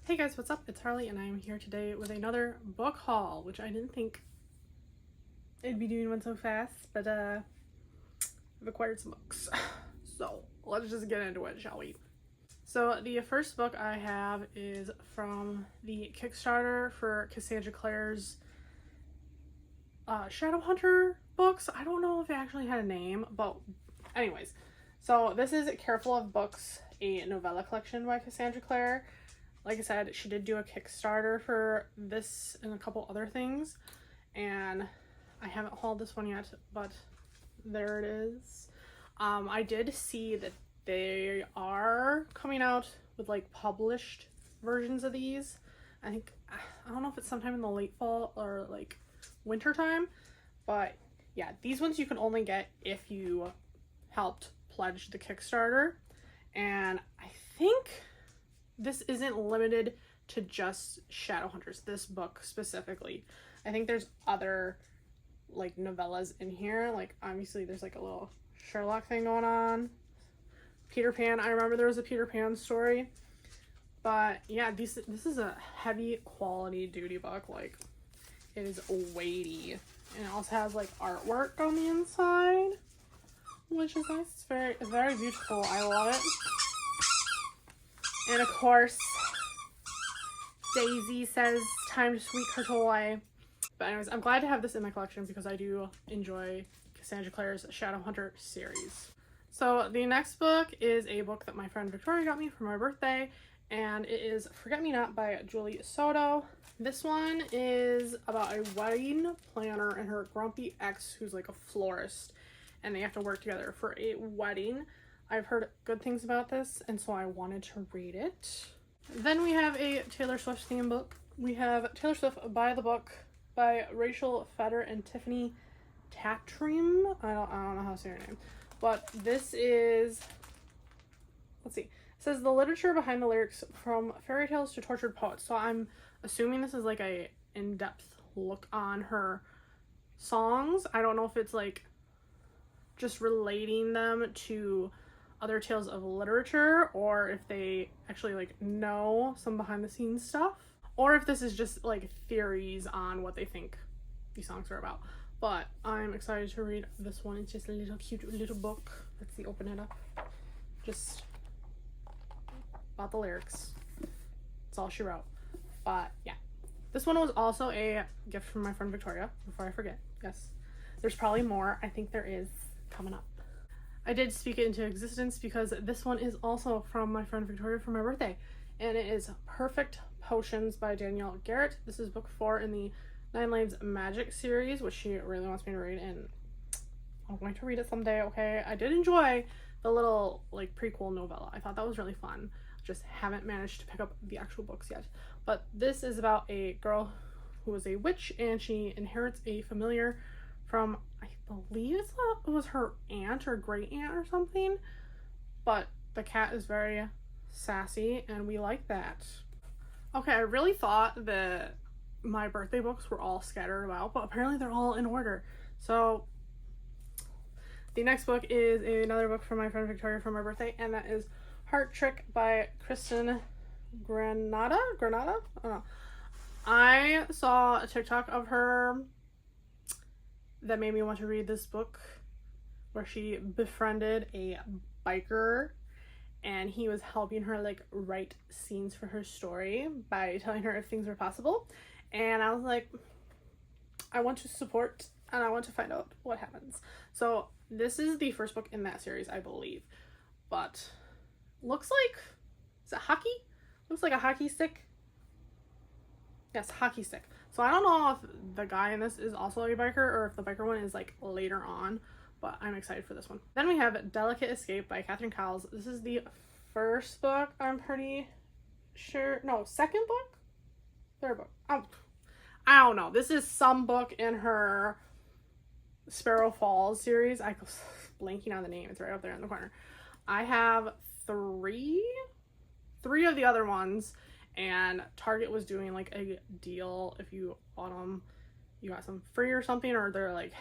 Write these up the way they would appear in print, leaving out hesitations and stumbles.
Hey guys, what's up? It's Harley and I'm here today with another book haul, which I didn't think it'd be doing one so fast, but I've acquired some books. So let's just get into it, shall we? So the first book I have is from the Kickstarter for Cassandra Clare's Shadowhunter books. I don't know if it actually had a name, but anyways. So this is Careful of Books, a novella collection by Cassandra Clare. Like I said, she did do a Kickstarter for this and a couple other things, and I haven't hauled this one yet, but there it is. I did see that they are coming out with like published versions of these. I don't know if it's sometime in the late fall or like winter time, but yeah, these ones you can only get if you helped pledge the Kickstarter, and I think this isn't limited to just Shadowhunters, this book specifically. I think there's other like novellas in here. Like obviously there's like a little Sherlock thing going on. Peter Pan, I remember there was a Peter Pan story. But yeah, this is a heavy quality duty book. Like it is weighty. And it also has like artwork on the inside, which is nice. It's very beautiful. I love it. And of course, Daisy says time to sweet her toy. But anyways, I'm glad to have this in my collection because I do enjoy Cassandra Clare's Shadowhunter series. So the next book is a book that my friend Victoria got me for my birthday, and it is Forget Me Not by Julie Soto. This one is about a wedding planner and her grumpy ex who's like a florist, and they have to work together for a wedding. I've heard good things about this, and so I wanted to read it. Then we have a Taylor Swift theme book. We have Taylor Swift By the Book by Rachel Feder and Tiffany Tatrim. I don't know how to say her name. But this is, let's see. It says the literature behind the lyrics from fairy tales to tortured poets. So I'm assuming this is like a in-depth look on her songs. I don't know if it's like just relating them to other tales of literature, or if they actually like know some behind the scenes stuff, or if this is just like theories on what they think these songs are about. But I'm excited to read this one. It's just a little cute little book. Let's see, open it up. Just about the lyrics. That's all she wrote. But yeah, this one was also a gift from my friend Victoria, before I forget. Yes, there's probably more. I think there is coming up. I did speak it into existence because this one is also from my friend Victoria for my birthday, and it is Perfect Potions by Danielle Garrett. This is book 4 in the 9 Lives Magic series, which she really wants me to read, and I'm going to read it someday. Okay, I did enjoy the little like prequel novella. I thought that was really fun. Just haven't managed to pick up the actual books yet. But this is about a girl who is a witch, and she inherits a familiar from, I believe it was her aunt or great aunt or something, but the cat is very sassy and we like that. Okay, I really thought that my birthday books were all scattered about, but apparently they're all in order. So the next book is another book from my friend Victoria for my birthday, and that is Heart Trick by Kristen Granada? I don't know. I saw a TikTok of her that made me want to read this book, where she befriended a biker and he was helping her like write scenes for her story by telling her if things were possible, and I was like, I want to support and I want to find out what happens. So this is the first book in that series, I believe, but looks like, is it hockey? Looks like a hockey stick. Yes, hockey stick. So I don't know if the guy in this is also a biker or if the biker one is like later on, but I'm excited for this one. Then we have Delicate Escape by Catherine Cowles. This is the first book, I'm pretty sure. No, second book? Third book. Oh, I don't know. This is some book in her Sparrow Falls series. I'm blanking on the name. It's right up there in the corner. I have three of the other ones, and Target was doing like a deal. If you bought them, you got some free or something, or they're like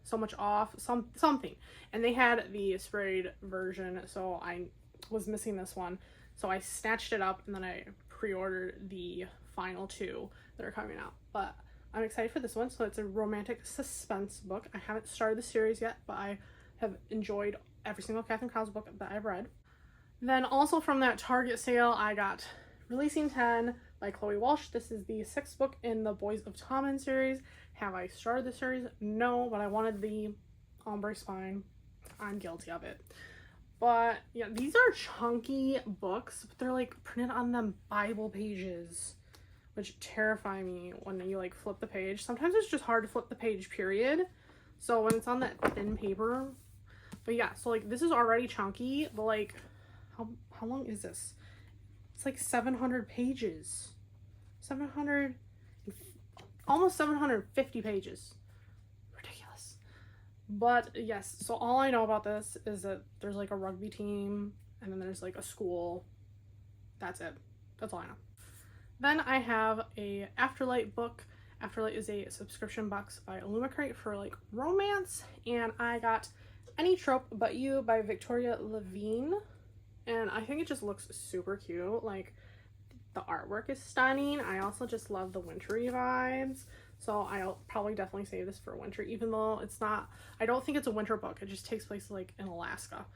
so much off, something. And they had the sprayed version, so I was missing this one. So I snatched it up and then I pre-ordered the final 2 that are coming out. But I'm excited for this one. So it's a romantic suspense book. I haven't started the series yet, but I have enjoyed every single Catherine Cowles book that I've read. Then also from that Target sale, I got Releasing 10 by Chloe Walsh. This is the 6th book in the Boys of Tommen series. Have I started the series? No, but I wanted the ombre spine. I'm guilty of it. But yeah, these are chunky books, but they're like printed on them Bible pages, which terrify me when you like flip the page. Sometimes it's just hard to flip the page, period. So when it's on that thin paper. But yeah, so like this is already chunky, but like how long is this? It's like 700 pages. 700, almost 750 pages. Ridiculous. But yes, so all I know about this is that there's like a rugby team and then there's like a school. That's it. That's all I know. Then I have a Afterlight book. Afterlight is a subscription box by Illumicrate for like romance, and I got Any Trope But You by Victoria Levine, and I think it just looks super cute. Like the artwork is stunning. I also just love the wintry vibes, so I'll probably definitely save this for winter, even though it's not, I don't think it's a winter book. It just takes place like in Alaska.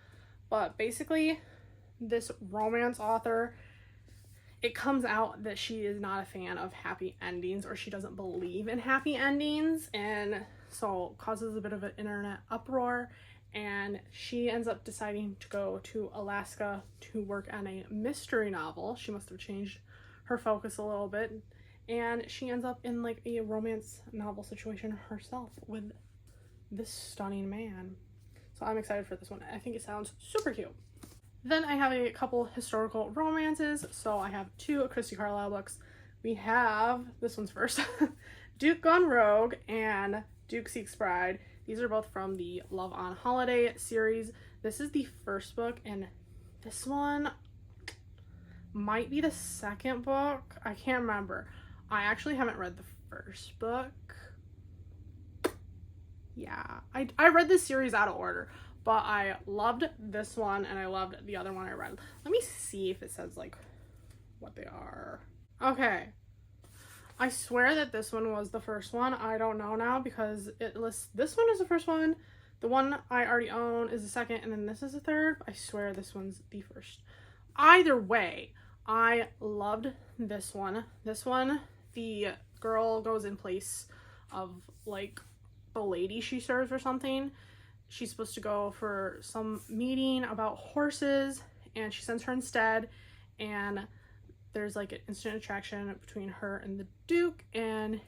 But basically this romance author, it comes out that she is not a fan of happy endings, or she doesn't believe in happy endings, and so causes a bit of an internet uproar, and she ends up deciding to go to Alaska to work on a mystery novel. She must have changed her focus a little bit, and she ends up in like a romance novel situation herself with this stunning man. So I'm excited for this one. I think it sounds super cute. Then I have a couple historical romances. So I have 2 Christy Carlisle books. We have, this one's first, Duke Gone Rogue and Duke Seeks Bride. These are both from the Love on Holiday series. This is the first book, and this one might be the second book. I can't remember. I actually haven't read the first book. Yeah, I read this series out of order, but I loved this one and I loved the other one I read. Let me see if it says like what they are. Okay. I swear that this one was the first one. I don't know now because it lists this one is the first one. The one I already own is the second, and then this is the third. I swear this one's the first. Either way, I loved this one. This one, the girl goes in place of like the lady she serves or something. She's supposed to go for some meeting about horses, and she sends her instead, and there's like an instant attraction between her and the Duke, and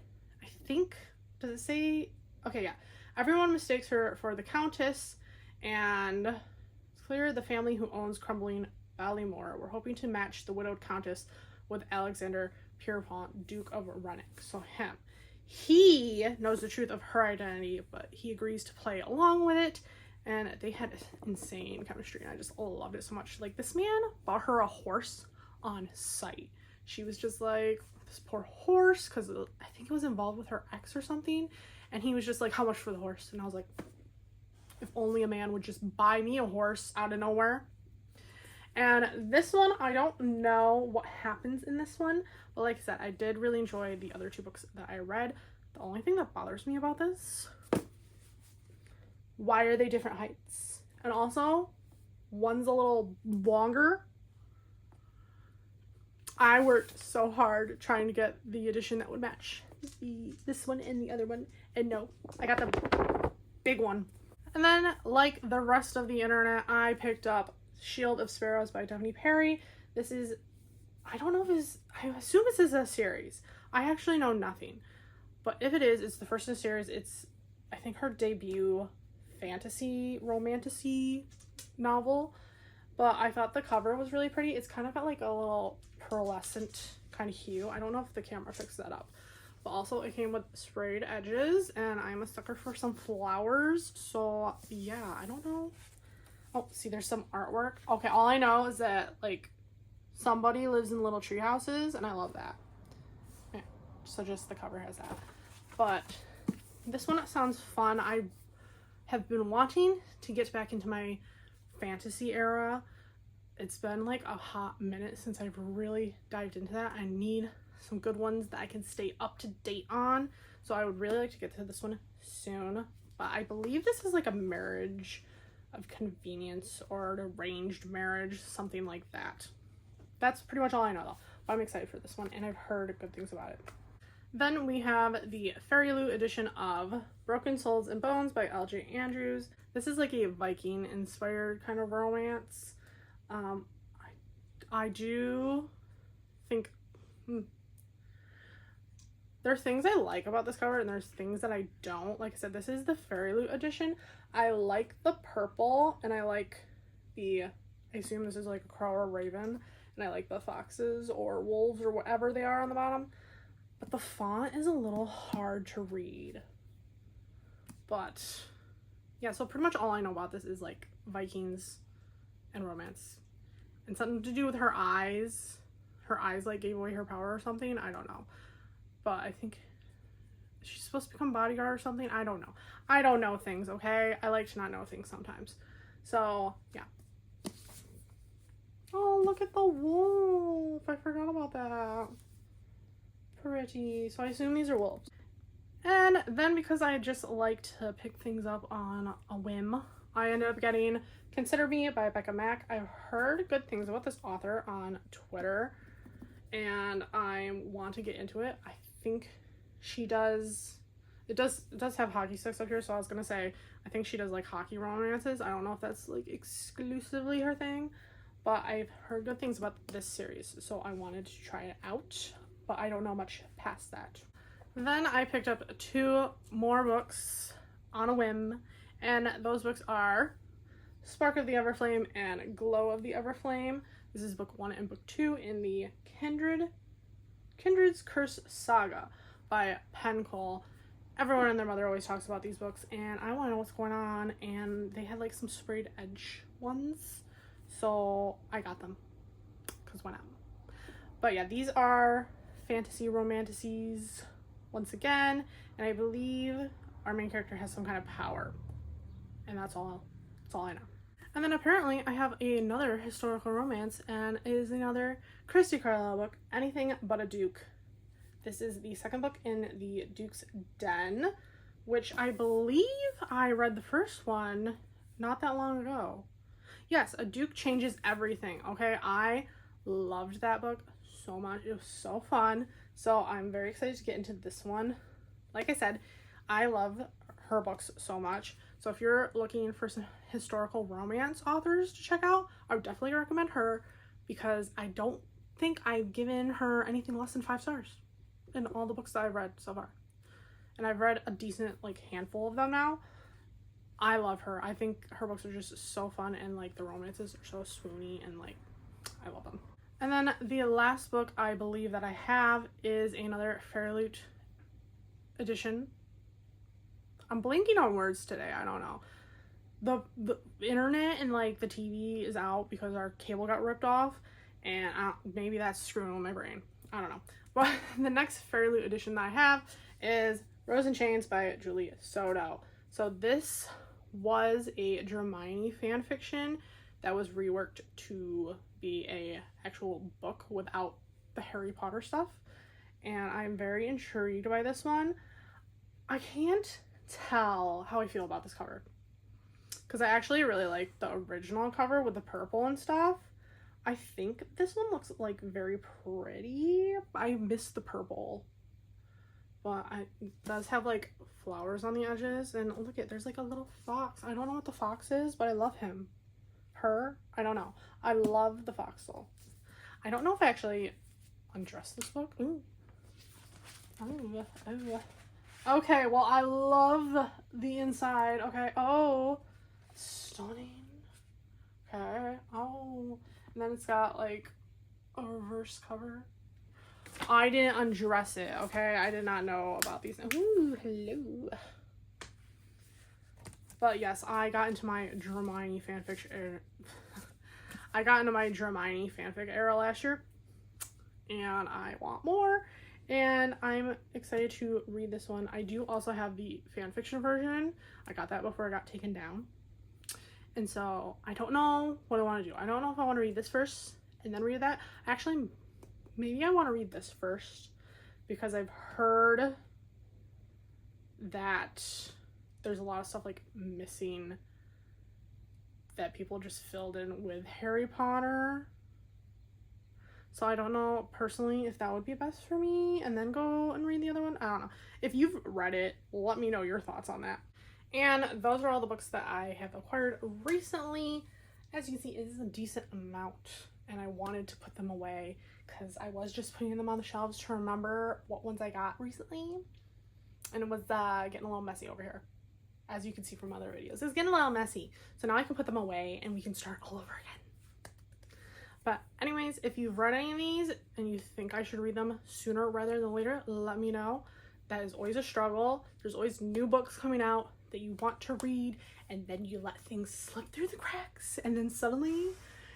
I think, does it say, okay, yeah, everyone mistakes her for the Countess, and it's clear the family who owns crumbling Ballymore were hoping to match the widowed Countess with Alexander Pierrepont, Duke of Renwick. So him. He knows the truth of her identity, but he agrees to play along with it, and they had insane chemistry, and I just loved it so much. Like, this man bought her a horse on site. She was just like, this poor horse, because I think it was involved with her ex or something, and he was just like, how much for the horse? And I was like, if only a man would just buy me a horse out of nowhere. And this one, I don't know what happens in this one, but like I said, I did really enjoy the other 2 books that I read. The only thing that bothers me about this, why are they different heights? And also, one's a little longer. I worked so hard trying to get the edition that would match this one and the other one, and no, I got the big one. And then, like the rest of the internet, I picked up Shield of Sparrows by Daphne Perry. This is, I don't know if it's, I assume this is a series. I actually know nothing, but if it is, it's the first in a series. It's, I think, her debut fantasy romantasy novel, but I thought the cover was really pretty. It's kind of got like a little pearlescent kind of hue. I don't know if the camera picks that up, but also it came with sprayed edges, and I'm a sucker for some flowers, so yeah, I don't know. Oh, see, there's some artwork. Okay, all I know is that like somebody lives in little tree houses, and I love that. Yeah, so just the cover has that. But this one sounds fun. I have been wanting to get back into my fantasy era, it's been like a hot minute since I've really dived into that. I need some good ones that I can stay up to date on. So I would really like to get to this one soon. But I believe this is like a marriage of convenience or an arranged marriage, something like that. That's pretty much all I know though. But I'm excited for this one and I've heard good things about it. Then we have the Fairy Loot edition of Broken Souls and Bones by L.J. Andrews. This is like a Viking inspired kind of romance. I do think there's things I like about this cover and there's things that I don't. Like I said, this is the Fairy Loot edition. I like the purple and I like I assume this is like a crow or raven, and I like the foxes or wolves or whatever they are on the bottom. But the font is a little hard to read. But yeah, so pretty much all I know about this is like Vikings and romance. And something to do with her eyes. Her eyes like gave away her power or something. I don't know. But I think she's supposed to become bodyguard or something. I don't know. I don't know things, okay? I like to not know things sometimes. So, yeah. Oh, look at the wolf. I forgot about that. Pretty. So I assume these are wolves. And then because I just like to pick things up on a whim, I ended up getting Consider Me by Becca Mack. I've heard good things about this author on Twitter and I want to get into it. I think she does, it does have hockey sticks up here, so I was gonna say I think she does like hockey romances. I don't know if that's like exclusively her thing, but I've heard good things about this series, so I wanted to try it out, but I don't know much past that. Then I picked up 2 more books on a whim, and those books are Spark of the Everflame and Glow of the Everflame. This is book 1 and book 2 in the Kindred's Curse Saga by Pencil. Everyone and their mother always talks about these books, and I want to know what's going on, and they had like some sprayed edge ones, so I got them, because why not? But yeah, these are fantasy romantices once again, and I believe our main character has some kind of power, and that's all I know. And then apparently I have another historical romance, and it is another Christy Carlisle book, Anything But a Duke. This is the second book in the Duke's Den, which I believe I read the first one not that long ago. Yes, A Duke Changes Everything. Okay, I loved that book so much. It was so fun. So I'm very excited to get into this one. Like I said, I love her books so much. So if you're looking for some historical romance authors to check out, I would definitely recommend her, because I don't think I've given her anything less than 5 stars in all the books that I've read so far. And I've read a decent like handful of them now. I love her. I think her books are just so fun, and like the romances are so swoony, and like I love them. And then the last book I believe that I have is another Fairy Loot edition. I'm blanking on words today. I don't know. The internet and like the TV is out because our cable got ripped off, and maybe that's screwing with my brain. I don't know. But the next Fairy Loot edition that I have is Rose and Chains by Julie Soto. So this was a Hermione fan fiction that was reworked to be a actual book without the Harry Potter stuff, and I'm very intrigued by this one. I can't tell how I feel about this cover, because I actually really like the original cover with the purple and stuff. I think this one looks like very pretty. I miss the purple, but it does have like flowers on the edges, and look at, there's like a little fox. I don't know what the fox is, but I love him. Her, I don't know. I love the fox though. I don't know if I actually undressed this book. Ooh. Oh. Okay, well, I love the inside. Okay, oh, stunning. Okay, oh, and then it's got like a reverse cover. I didn't undress it, okay? I did not know about these. Ooh, hello. But yes, I got into my Hermione fanfic era. I got into my Hermione fanfic era last year, and I want more. And I'm excited to read this one. I do also have the fanfiction version. I got that before it got taken down. And so I don't know what I want to do. I don't know if I want to read this first and then read that. Actually, maybe I want to read this first because I've heard that there's a lot of stuff like missing that people just filled in with Harry Potter. So I don't know personally if that would be best for me and then go and read the other one. I don't know. If you've read it, let me know your thoughts on that. And those are all the books that I have acquired recently. As you can see, it is a decent amount, and I wanted to put them away because I was just putting them on the shelves to remember what ones I got recently. And it was getting a little messy over here. As you can see from other videos, it's getting a little messy. So now I can put them away and we can start all over again. But anyways, if you've read any of these and you think I should read them sooner rather than later, let me know. That is always a struggle. There's always new books coming out that you want to read, and then you let things slip through the cracks, and then suddenly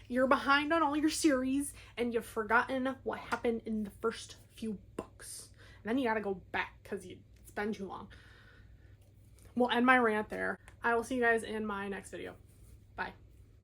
you're behind on all your series and you've forgotten what happened in the first few books. And then you gotta go back because it's been too long. We'll end my rant there. I will see you guys in my next video. Bye.